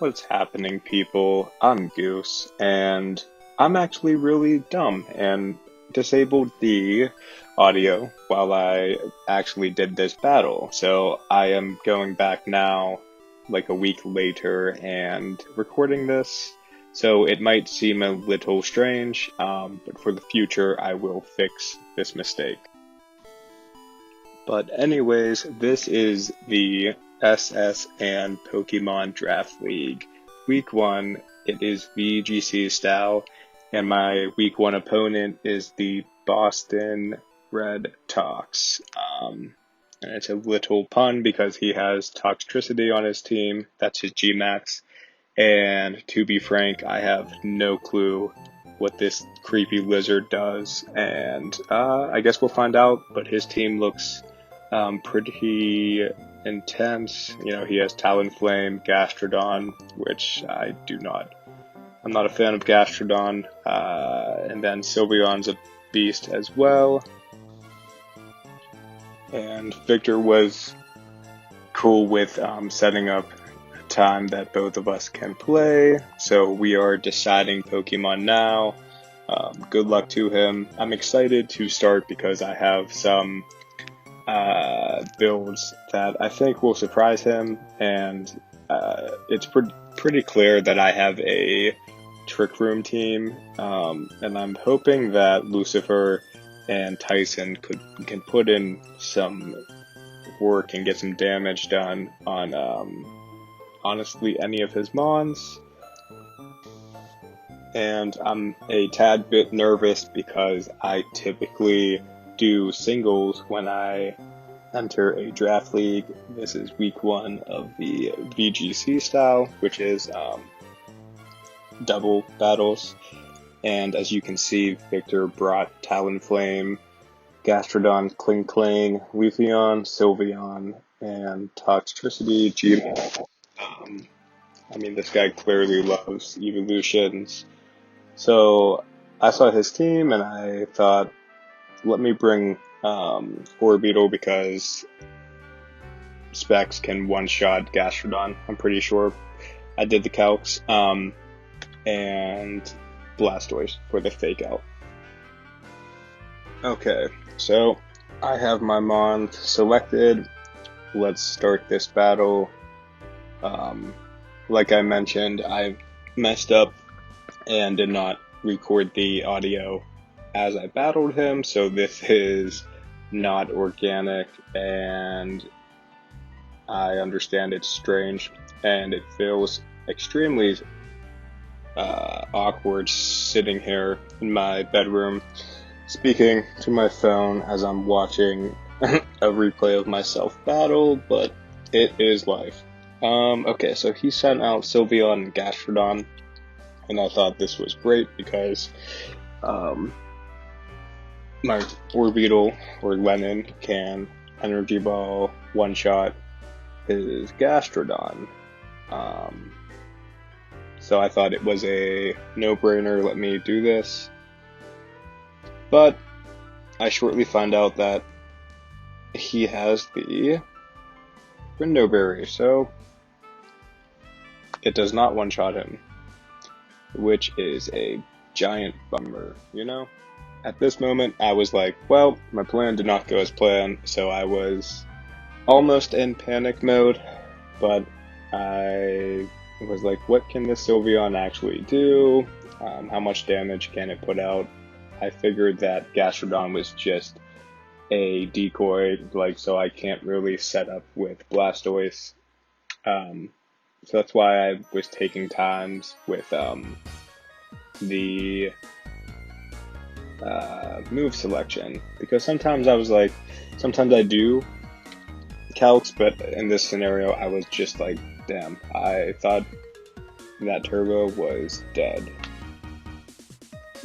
What's happening, people? I'm Goose, and I'm actually really dumb and disabled the audio while I actually did this battle. So I am going back now, like a week later, and recording this. So it might seem a little strange, but for the future, I will fix this mistake. But anyways, this is the SS and Pokemon Draft League. Week 1, it is VGC style, and my Week 1 opponent is the Boston Red Tox. And it's a little pun because he has Toxtricity on his team, that's his Gmax, and to be frank, I have no clue what this creepy lizard does, and I guess we'll find out, but his team looks pretty intense. You know, he has Talonflame, Gastrodon, which I'm not a fan of Gastrodon, and then Sylveon's a beast as well. And Victor was cool with setting up a time that both of us can play, so we are deciding Pokemon now. Good luck to him. I'm excited to start because I have some builds that I think will surprise him, and it's pretty clear that I have a Trick Room team, and I'm hoping that Lucifer and Tyson can put in some work and get some damage done on honestly any of his Mons. And I'm a tad bit nervous because I typically do singles when I enter a draft league. This is week 1 of the VGC style, which is double battles. And as you can see, Victor brought Talonflame, Gastrodon, Kling, Leafeon, Sylveon, and Toxtricity Gmax. I mean, this guy clearly loves evolutions. So I saw his team and I thought, let me bring Orbeetle because Specs can one-shot Gastrodon, I'm pretty sure. I did the calcs. And Blastoise for the fake out. Okay, so I have my Mon selected. Let's start this battle. Like I mentioned, I messed up and did not record the audio as I battled him, so this is not organic, and I understand it's strange, and it feels extremely awkward sitting here in my bedroom speaking to my phone as I'm watching a replay of myself battle, but it is life. Okay, so he sent out Sylveon and Gastrodon, and I thought this was great because my Orbeetle or Lennon can Energy Ball one-shot his Gastrodon. So I thought it was a no-brainer, let me do this. But I shortly find out that he has the Window Berry, so it does not one-shot him, which is a giant bummer, you know? At this moment, I was like, well, my plan did not go as planned, so I was almost in panic mode, but I was like, what can this Sylveon actually do? How much damage can it put out? I figured that Gastrodon was just a decoy, so I can't really set up with Blastoise. So that's why I was taking times with the move selection, because sometimes I do calcs, but in this scenario I was just like, damn, I thought that Turbo was dead.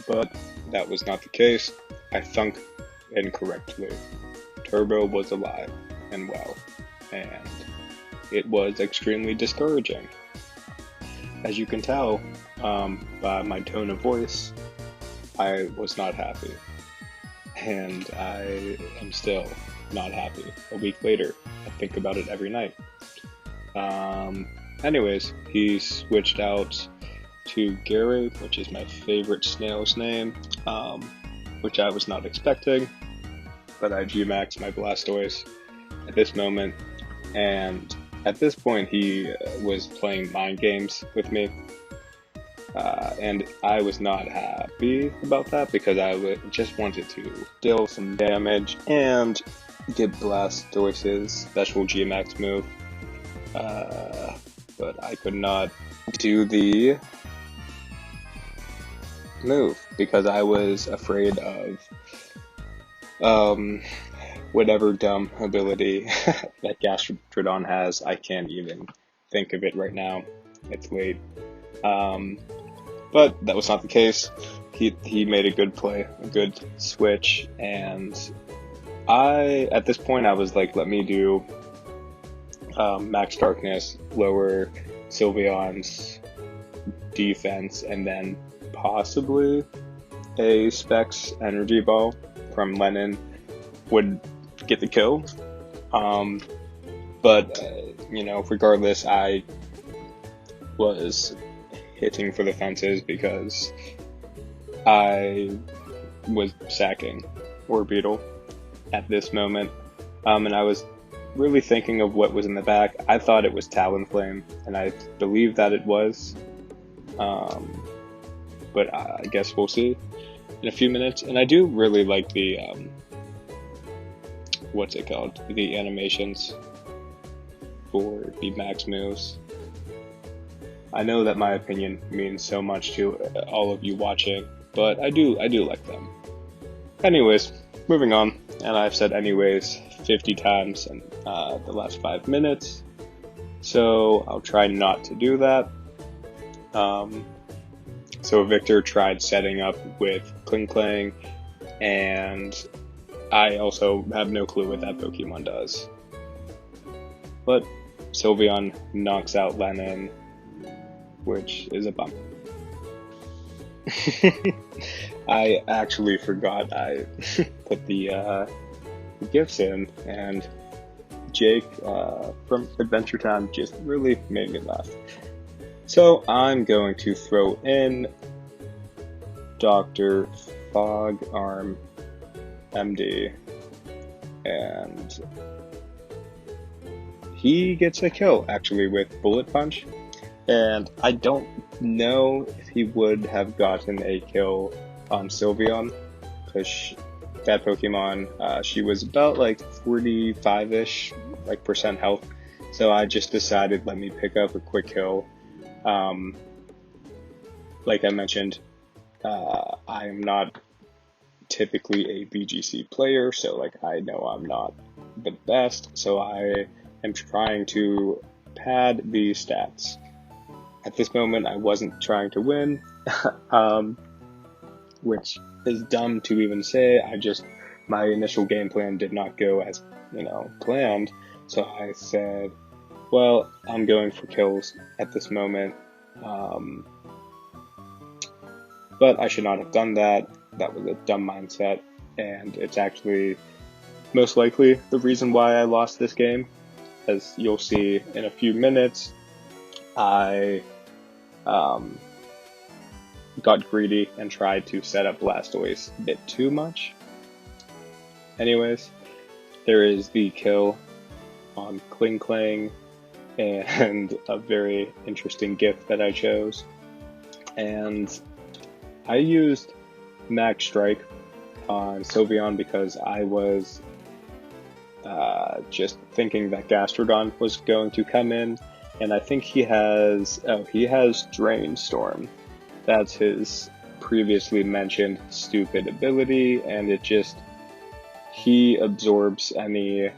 But that was not the case. I thunk incorrectly. Turbo was alive and well, and it was extremely discouraging. As you can tell by my tone of voice, I was not happy. And I am still not happy. A week later, I think about it every night. Anyways, he switched out to Gary, which is my favorite snail's name, which I was not expecting, but I G-maxed my Blastoise at this moment, and at this point he was playing mind games with me, and I was not happy about that because I just wanted to deal some damage and get Blastoise's special G-max move, but I could not do the move because I was afraid of whatever dumb ability that Gastrodon has. I can't even think of it right now. It's late. But that was not the case. He made a good play, a good switch, and at this point I was like, let me do Max Darkness, lower Sylveon's defense, and then possibly a Specs Energy Ball from Lennon would get the kill. But regardless, I was hitting for the fences because I was sacking Orbeetle at this moment, and I was really thinking of what was in the back. I thought it was Talonflame, and I believe that it was, but I guess we'll see in a few minutes. And I do really like the the animations for the max moves. I know that my opinion means so much to all of you watching, but I do like them. Anyways, moving on, and I've said anyways 50 times in the last 5 minutes, so I'll try not to do that. So Victor tried setting up with Klinklang, and I also have no clue what that Pokemon does. But Sylveon knocks out Lennon, which is a bummer. I actually forgot I put the gifts in, and Jake from Adventure Time just really made me laugh. So I'm going to throw in Dr. Fogarm MD, and he gets a kill actually with Bullet Punch, and I don't know if he would have gotten a kill on Sylveon because that Pokemon, she was about like 45-ish percent health, so I just decided let me pick up a quick kill. Like I mentioned, I am not typically a VGC player, so I know I'm not the best, so I am trying to pad the stats. At this moment, I wasn't trying to win, which is dumb to even say. My initial game plan did not go as, planned, so I said, well, I'm going for kills at this moment, but I should not have done that. That was a dumb mindset, and it's actually most likely the reason why I lost this game. As you'll see in a few minutes, I got greedy and tried to set up Blastoise a bit too much. Anyways, there is the kill on Klinklang, and a very interesting gift that I chose. And I used Max Strike on Sylveon because I was just thinking that Gastrodon was going to come in, and I think he has Drain Storm. That's his previously mentioned stupid ability, and he absorbs any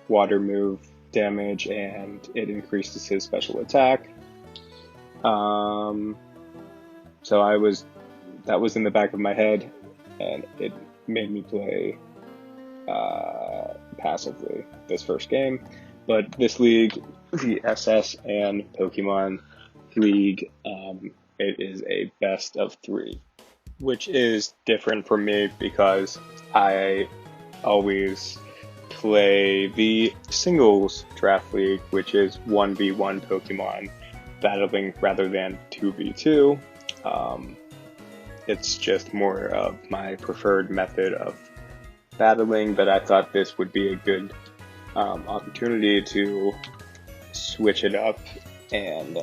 water move damage and it increases his special attack. So that was in the back of my head, and it made me play passively this first game. But this league, the SS and Pokemon League, it is a best of 3, which is different for me because I always play the singles draft league, which is 1v1 Pokemon battling rather than 2v2. It's just more of my preferred method of battling, but I thought this would be a good opportunity to switch it up and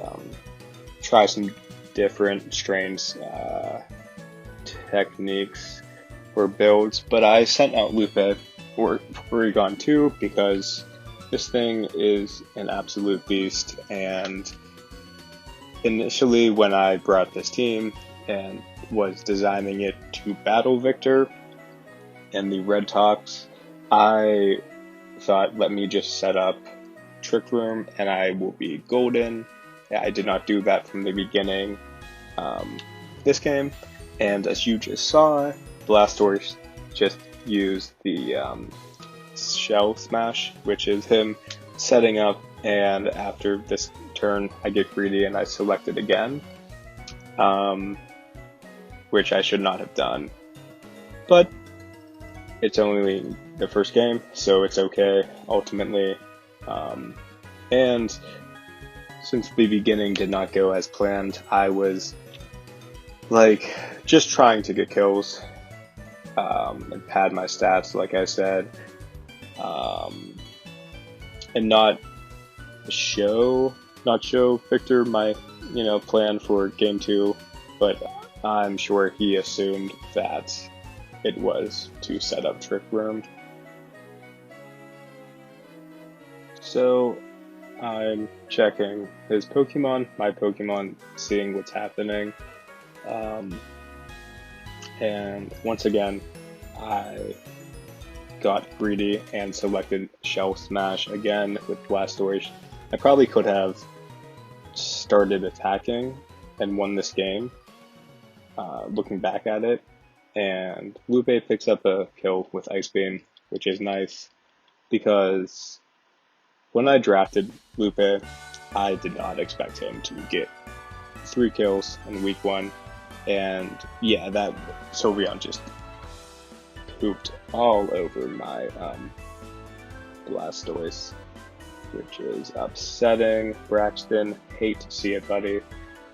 try some different strains, techniques, or builds. But I sent out Lupe for Porygon 2 because this thing is an absolute beast, and initially when I brought this team and was designing it to battle Victor and the Red Tox, I thought, let me just set up Trick Room and I will be golden. I did not do that from the beginning this game, and as you just saw, Blastoise just used the Shell Smash, which is him setting up, and after this turn I get greedy and I select it again, which I should not have done, but it's only the first game, so it's okay ultimately. And since the beginning did not go as planned, I was like just trying to get kills and pad my stats, like I said, and not show Victor my plan for game 2, but I'm sure he assumed that it was to set up Trick Room. So I'm checking his Pokemon, my Pokemon, seeing what's happening. And once again, I got greedy and selected Shell Smash again with Blastoise. I probably could have started attacking and won this game, looking back at it. And Lupe picks up a kill with Ice Beam, which is nice, because when I drafted Lupe, I did not expect him to get 3 kills in week 1, and yeah, that Sylveon just pooped all over my Blastoise, which is upsetting. Braxton, hate to see it, buddy.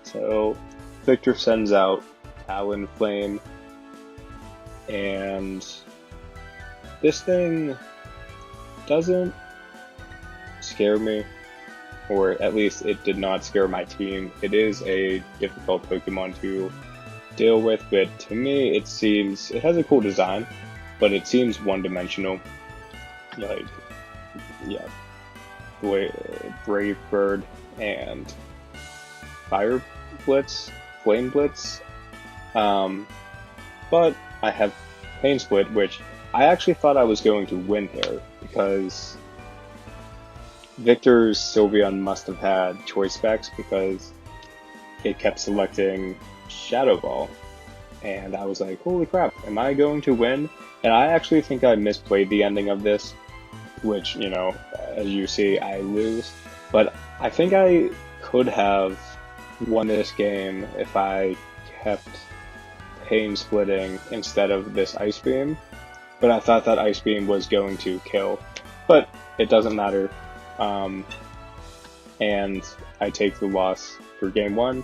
So Victor sends out Talonflame, and this thing doesn't scare me, or at least it did not scare my team. It is a difficult Pokemon to deal with, but to me it has a cool design, but it seems one-dimensional. Like, yeah, Brave Bird and Fire Blitz, Flame Blitz, but I have Pain Split, which I actually thought I was going to win here, because Victor's Sylveon must have had choice specs, because it kept selecting Shadow Ball, and I was like, holy crap, am I going to win? And I actually think I misplayed the ending of this, which, as you see, I lose, but I think I could have won this game if I kept Pain Splitting instead of this Ice Beam, but I thought that Ice Beam was going to kill, but it doesn't matter. And I take the loss for game 1,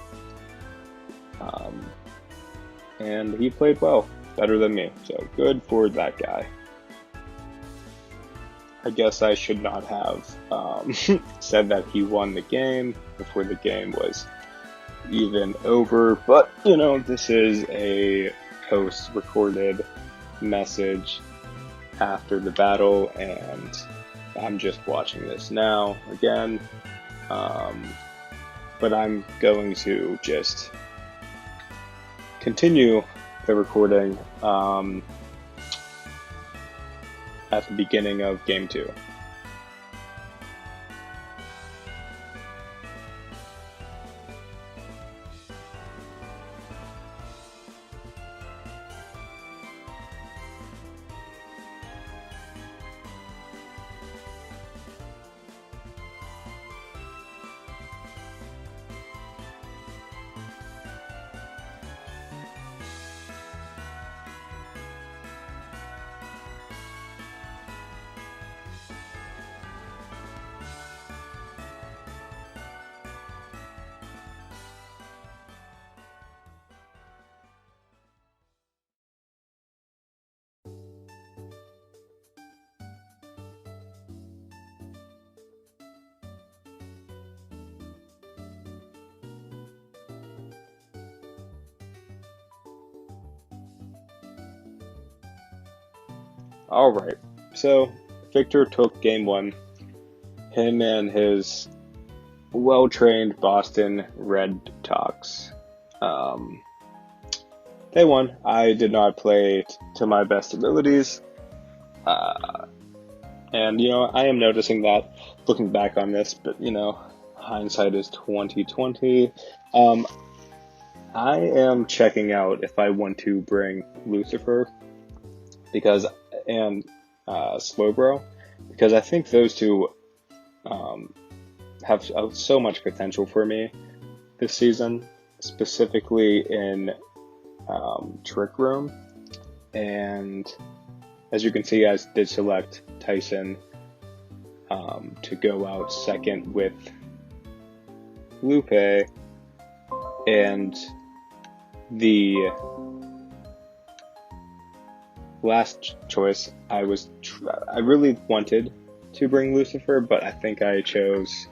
and he played well, better than me, so good for that guy. I guess I should not have said that he won the game before the game was even over, but this is a post-recorded message after the battle, and I'm just watching this now again, but I'm going to just continue the recording at the beginning of game 2. Alright, so Victor took game 1. Him and his well-trained Boston Red Sox. They won. I did not play to my best abilities. And, I am noticing that looking back on this, but, hindsight is 2020. I am checking out if I want to bring Lucifer and Slowbro, because I think those two have so much potential for me this season, specifically in Trick Room. And as you can see, I did select Tyson to go out second with Lupe, and the last choice I really wanted to bring Lucifer, but I think I chose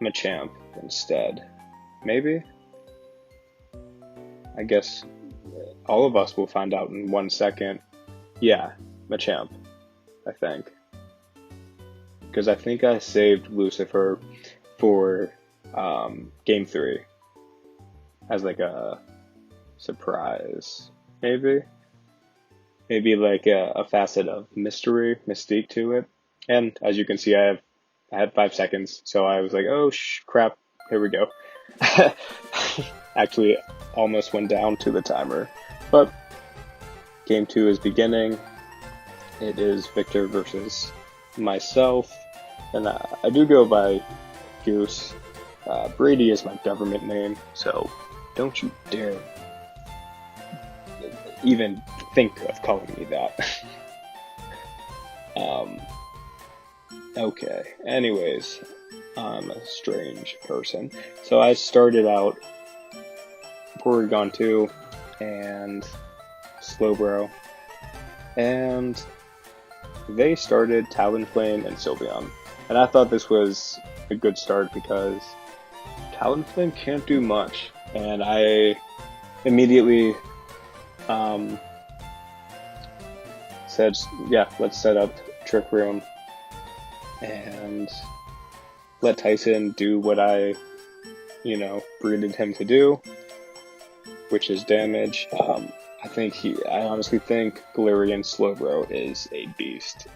Machamp instead. Maybe? I guess all of us will find out in 1 second. Yeah, Machamp, I think. Because I think I saved Lucifer for game 3 as like a surprise, maybe like a facet of mystique to it. And as you can see, I had 5 seconds, so I was like, oh crap, here we go. Actually almost went down to the timer, but game 2 is beginning. It is Victor versus myself, and I do go by Goose. Brady is my government name, so don't you dare even think of calling me that. Okay, anyways, I'm a strange person. So I started out Porygon 2 and Slowbro, and they started Talonflame and Sylveon. And I thought this was a good start because Talonflame can't do much, and I immediately said, yeah, let's set up Trick Room and let Tyson do what I, breeded him to do, which is damage. I honestly think Galarian Slowbro is a beast,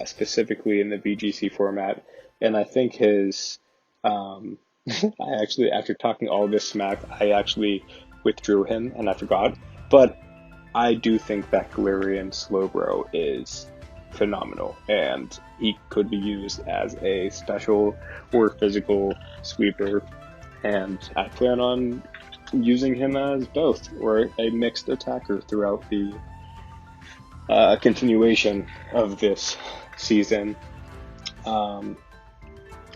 specifically in the VGC format, and I think his, after talking all this smack, I actually withdrew him, and I forgot, but I do think that Galarian Slowbro is phenomenal, and he could be used as a special or physical sweeper, and I plan on using him as both, or a mixed attacker throughout the continuation of this season.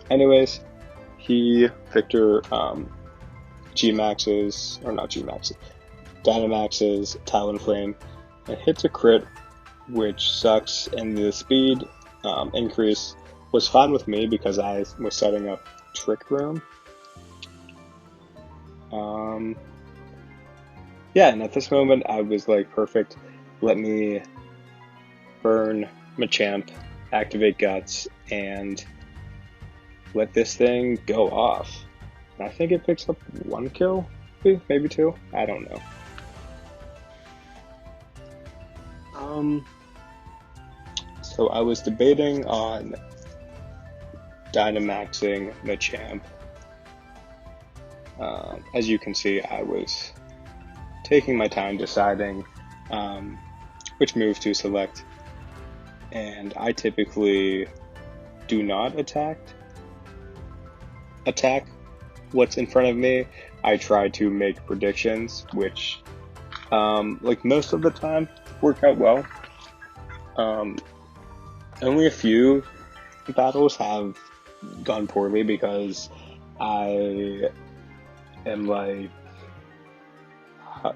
Anyways, Victor Dynamax's Talonflame, and hits a crit, which sucks, and the speed increase was fine with me because I was setting up Trick Room. Yeah, and at this moment I was like, perfect, let me burn Machamp, activate Guts, and let this thing go off. And I think it picks up 1 kill, maybe 2, I don't know. So I was debating on Dynamaxing Machamp. As you can see, I was taking my time deciding which move to select, and I typically do not attack what's in front of me. I try to make predictions, which like most of the time work out well. Only a few battles have gone poorly because I am like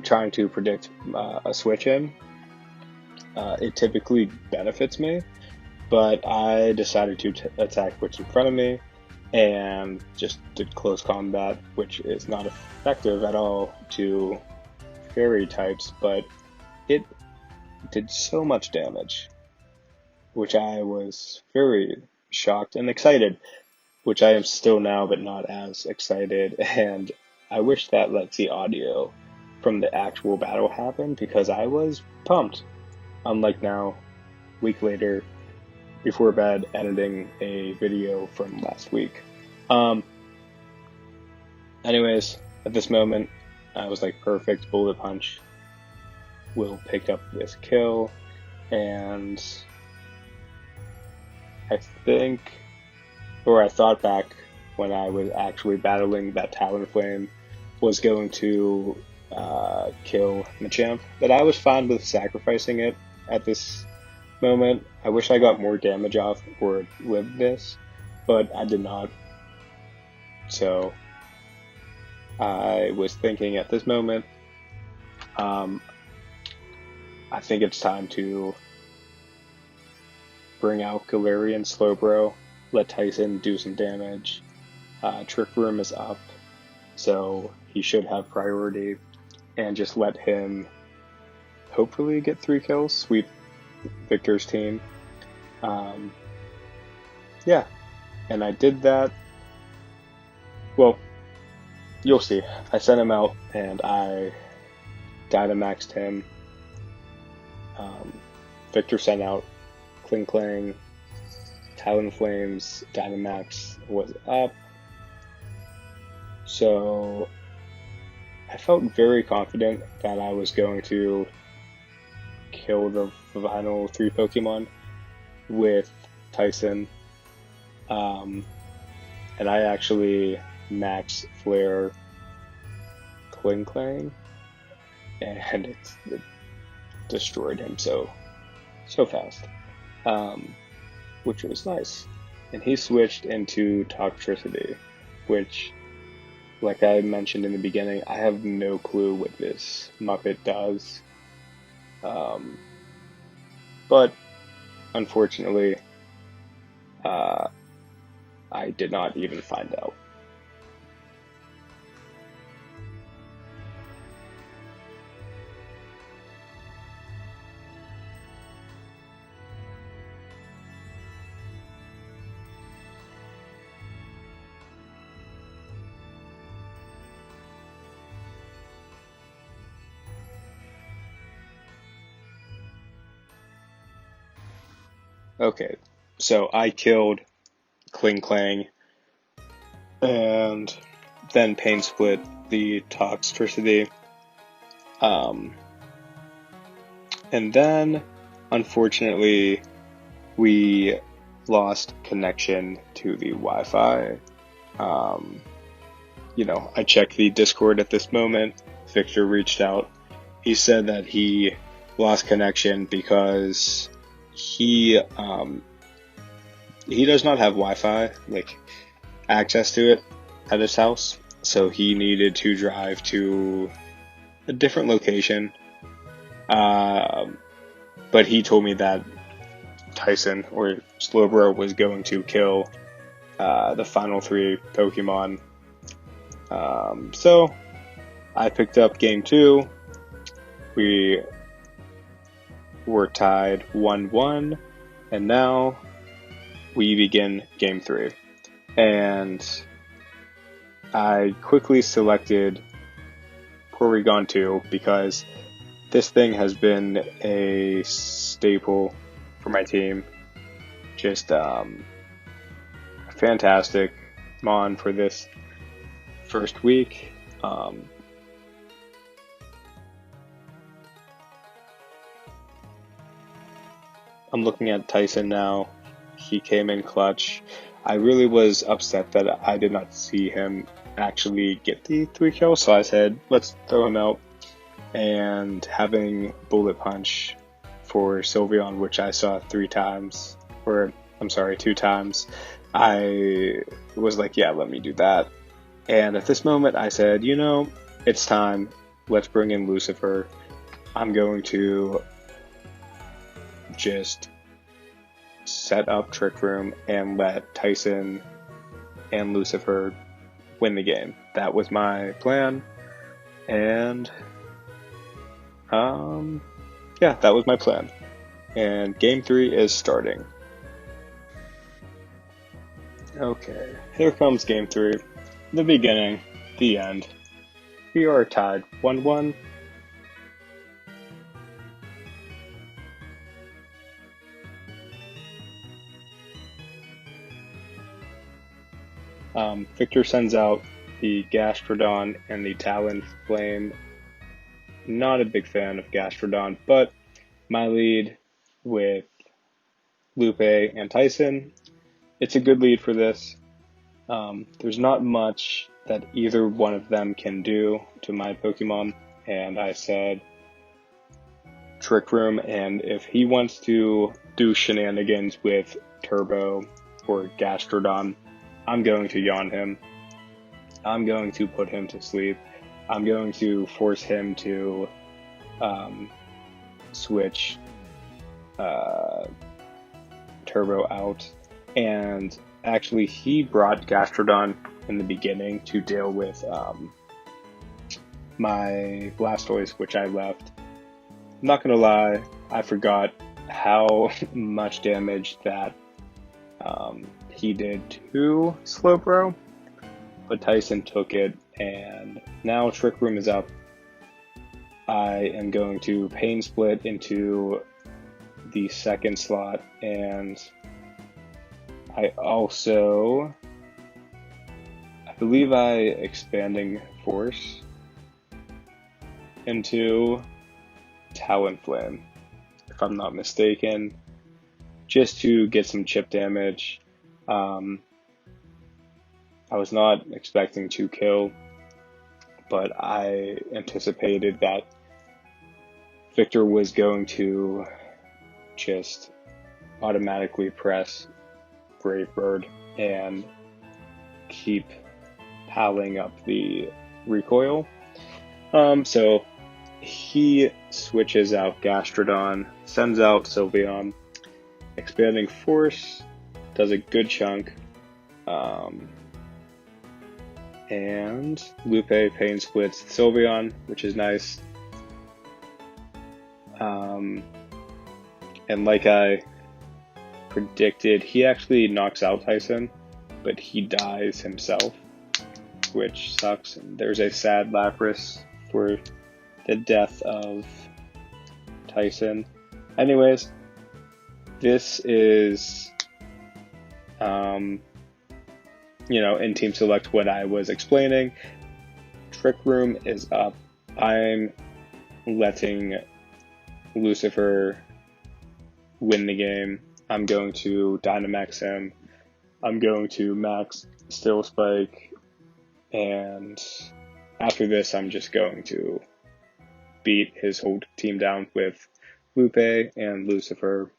trying to predict a switch in. It typically benefits me, but I decided to attack what's in front of me and just did close combat, which is not effective at all to fairy types, but it did so much damage, which I was very shocked and excited, which I am still now, but not as excited. And I wish that let the audio from the actual battle happen, because I was pumped. Unlike now, week later, before bed, editing a video from last week. Anyways, at this moment, I was like, perfect, bullet punch will pick up this kill, and I thought back when I was actually battling that Talonflame was going to kill Machamp, that I was fine with sacrificing it at this moment. I wish I got more damage off or lived this, but I did not. So I was thinking at this moment, I think it's time to bring out Galarian Slowbro, let Tyson do some damage. Trick Room is up, so he should have priority, and just let him hopefully get 3 kills, sweep Victor's team. Yeah, and I did that. Well, you'll see. I sent him out and I Dynamaxed him. Victor sent out Kling Klang, Talonflame's Dynamax was up. So I felt very confident that I was going to kill the final 3 Pokemon with Tyson. And I actually max Flare Kling Klang, and it destroyed him so fast, which was nice. And he switched into Toxtricity, which, like I mentioned in the beginning, I have no clue what this Muppet does. But unfortunately, I did not even find out. Okay, so I killed Kling Klang, and then Pain Split the Toxtricity. And then, unfortunately, we lost connection to the Wi-Fi. I checked the Discord at this moment. Victor reached out. He said that he lost connection because he does not have Wi-Fi, like access to it at his house, so he needed to drive to a different location. But he told me that Tyson or Slowbro was going to kill the final 3 Pokemon. So I picked up game 2. We were tied 1-1, and now we begin game 3. And I quickly selected Porygon 2 because this thing has been a staple for my team. Just fantastic mon for this first week. I'm looking at Tyson now. He came in clutch. I really was upset that I did not see him actually get the 3 kills, so I said, let's throw him out. And having Bullet Punch for Sylveon, which I saw 2 times, I was like, yeah, let me do that. And at this moment, I said, it's time. Let's bring in Lucifer. I'm going to just set up Trick Room and let Tyson and Lucifer win the game. That was my plan. And yeah, that was my plan. And game 3 is starting. Okay, here comes game 3. The beginning, the end. We are tied 1-1. Victor sends out the Gastrodon and the Talonflame. Not a big fan of Gastrodon, but my lead with Lupe and Tyson, it's a good lead for this. There's not much that either one of them can do to my Pokemon, and I said Trick Room, and if he wants to do shenanigans with Turbo or Gastrodon, I'm going to yawn him. I'm going to put him to sleep. I'm going to force him to switch Turbo out. And actually, he brought Gastrodon in the beginning to deal with my Blastoise, which I left. I'm not gonna lie, I forgot how much damage that he did to Slowbro, but Tyson took it, and now Trick Room is up. I am going to Pain Split into the second slot, and I believe I Expanding Force into Talonflame, if I'm not mistaken, just to get some chip damage. I was not expecting to kill, but I anticipated that Victor was going to just automatically press Brave Bird and keep piling up the recoil. So he switches out Gastrodon, sends out Sylveon, Expanding Force, does a good chunk, and Lupe Pain Splits Sylveon, which is nice. And like I predicted, he actually knocks out Tyson, but he dies himself, which sucks. There's a sad Lapras for the death of Tyson. Anyways, this is, in Team Select what I was explaining. Trick Room is up. I'm letting Lucifer win the game. I'm going to Dynamax him. I'm going to max Steel Spike, and after this I'm just going to beat his whole team down with Lupe and Lucifer.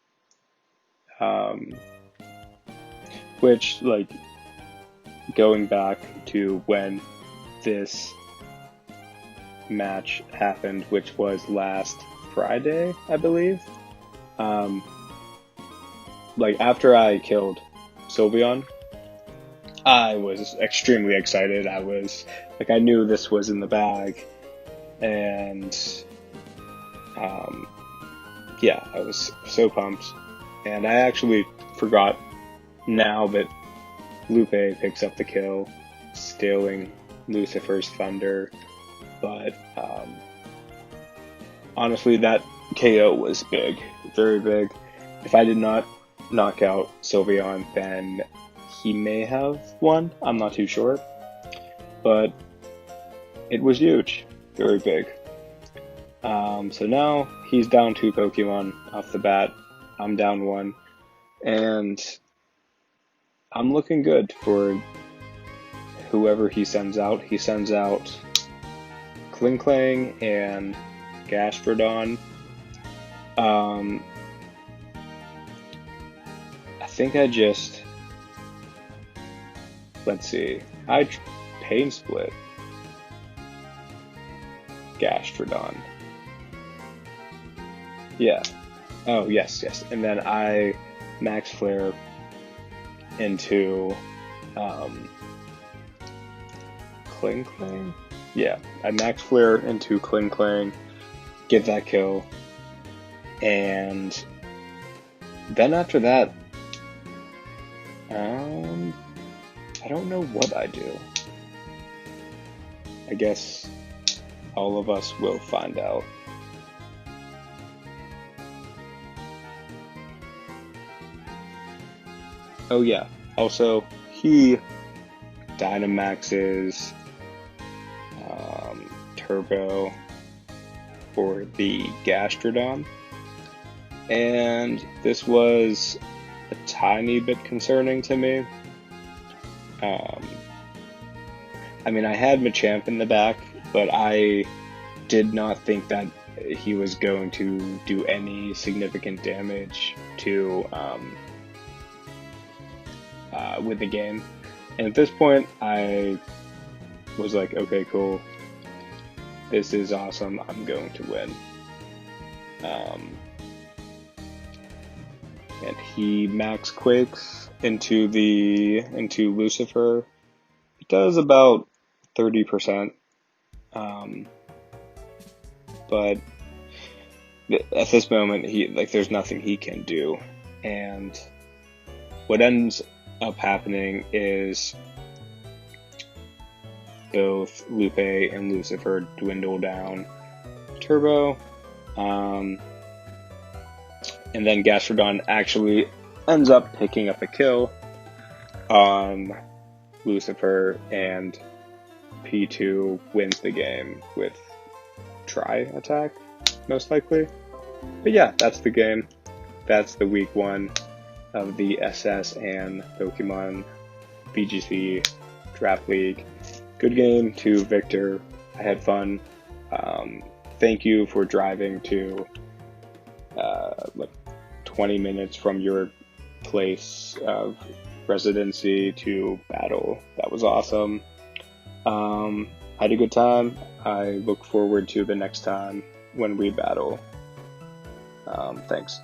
Which, like, going back to when this match happened, which was last Friday, I believe. Like, after I killed Sylveon, I was extremely excited. I knew this was in the bag, and yeah, I was so pumped. And I actually forgot now that Lupe picks up the kill, stealing Lucifer's Thunder, but honestly, that KO was big, very big. If I did not knock out Sylveon, then he may have won. I'm not too sure, but it was huge, very big. So now he's down 2 Pokemon off the bat. I'm down 1, and I'm looking good for whoever he sends out. He sends out Klinklang and Gastrodon. I think I just, let's see, I Pain Split Gastrodon. Yeah. Oh, yes. And then I Max Flare into Klinklang? Yeah, I Max Flare into Klinklang, get that kill, And then after that, I don't know what I do. I guess all of us will find out. Oh yeah, also he Dynamax's Turbo for the Gastrodon, and this was a tiny bit concerning to me. I mean, I had Machamp in the back, but I did not think that he was going to do any significant damage to with the game. And at this point, I was like, okay, cool. This is awesome. I'm going to win. And he max quakes into Lucifer. It does about 30%. But at this moment, there's nothing he can do. And what ends up happening is both Lupe and Lucifer dwindle down Turbo, and then Gastrodon actually ends up picking up a kill on Lucifer, and P2 wins the game with Tri-Attack, most likely. But yeah, that's the game. That's the week 1 of the SS and Pokemon VGC Draft League. Good game to Victor. I had fun. Thank you for driving to 20 minutes from your place of residency to battle. That was awesome. I had a good time. I look forward to the next time when we battle. Thanks.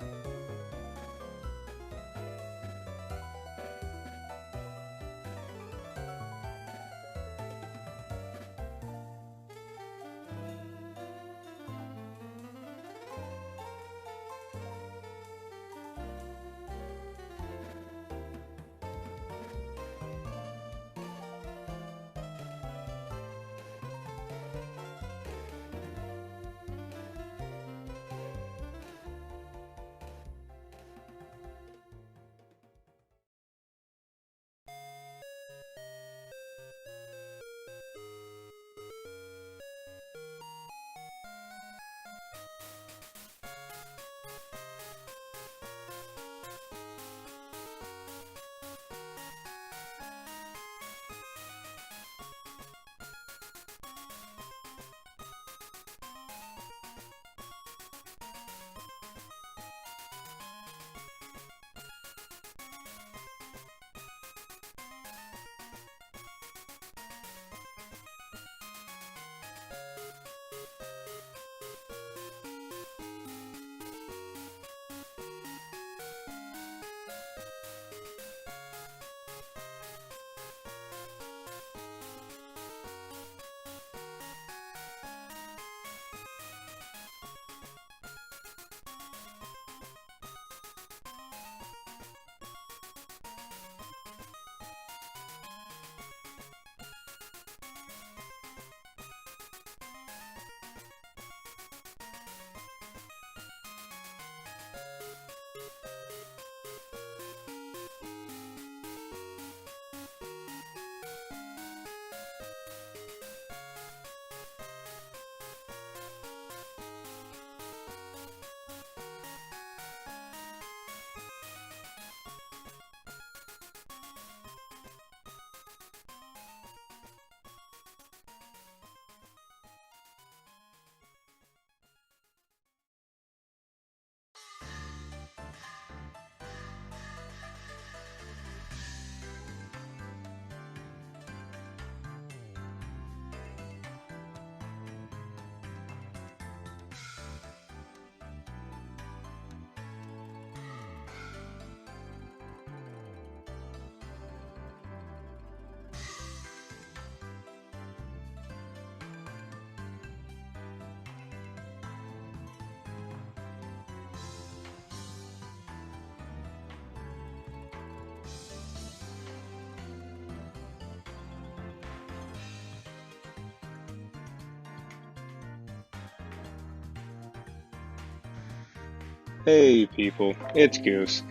Hey people, it's Goose.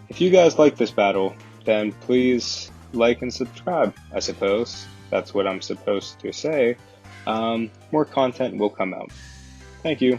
If you guys like this battle, then please like and subscribe, I suppose. That's what I'm supposed to say. More content will come out. Thank you.